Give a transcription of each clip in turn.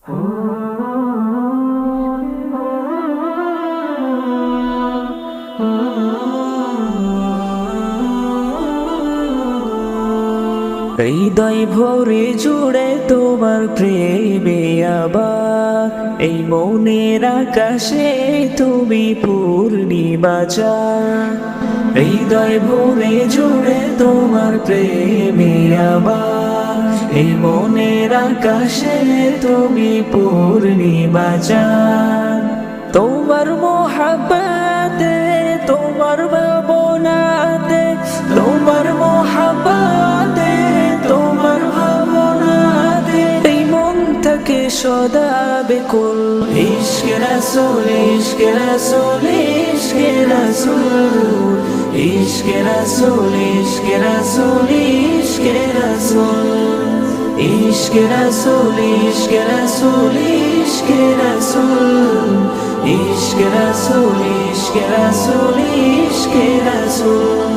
হৃদয় ভরে জুড়ে তোমার প্রেমে আবার এই মনের আকাশে তুমি পূর্ণিমা চাঁদ। হৃদয় ভরে জুড়ে তোমার প্রেমে আবার এই মনের আকাশে তুমি পূর্ণিমা চাঁদ। তোমার মোহাব্বতে তোমার ভাবনাতে তোমার মোহাব্বতে তোমার ভাবনাতে এই মন থাকে সদা বেকুল। ইশকে রাসূল ইশকে রাসূল ইশকে রাসূল ইশকে রাসূল ইশকে রাসূল ইশকে রাসূল ইশকে রাসূল ইশকে রাসূল ইশকে রাসূল ইশকে রাসূল ইশকে রাসূল ইশকে রাসূল।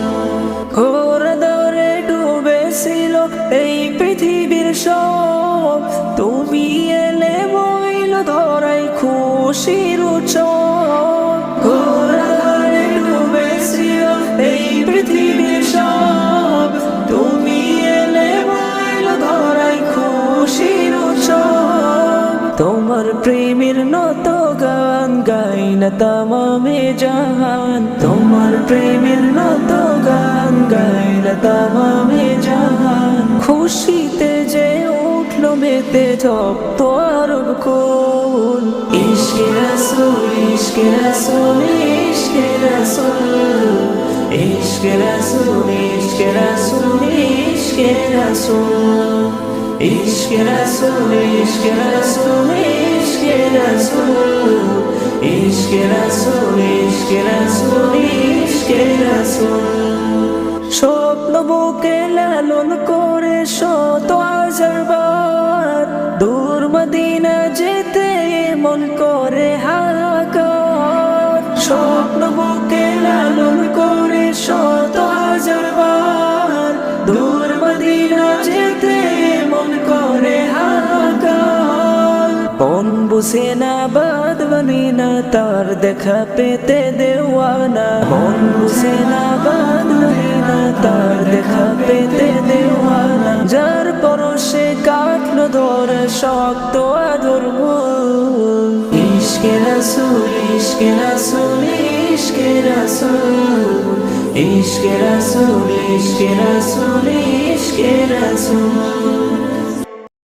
ঘোর দৌড়ে ডুবেছিল এই পৃথিবীর সব, তুমি এলে বইল ধরাই খুশির উৎসব। ঘোর দৌড়ে ডুবেছিল এই পৃথিবীর সব, তুমি এলে বইল ধরাই খুশির উৎসব। তোমার প্রেমের নত গান গাই না তামামে জাহান, তোমার প্রেমের নত গান গাই না তামামে জাহান। খুশিতে যে উঠল মেতে তপ্ত আরব কুল। ইশকে রাসূল ইশকে রাসূল ইশকে রাসূল ইশকে রাসূল ইশকে রাসূল ইশকে রাসূল ইশকে রাসূল ইশকে রাসূল ইশকে রাসূল ইশকে রাসূল ইশকে রাসূল ইশকে রাসূল। স্বপ্ন বুকে লালন করে শত হাজার বার, দূর মদিনা যেতে মন করে হাহাকার। স্বপ্ন বুকে লালন করে শত হাজার বার, দূর মদিনা যেতে মন করে হাহাকার। মন বুঝে না বাদ বানি না তার দেখা পেতে দেওয়ানা, মন বুঝে না বাদ বানি না তার দেখা পেতে দেওয়ানা। যার পরশে কাটলো ধরে শক্ত আদর মন। ইশকে রাসূল ইশকে রাসূল ইশকে রাসূল ইশকে রাসূল ইশকে রাসূল ইশকে রাসূল